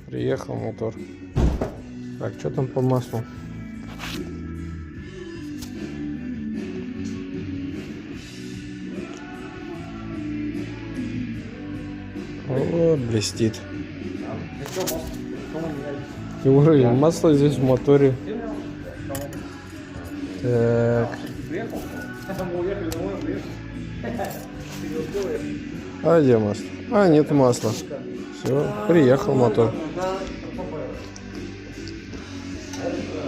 Приехал мотор. Так, что там по маслу? О, блестит. И уровень масла здесь в моторе. Так. А где масло? А, нет масла. Все, приехал мотор.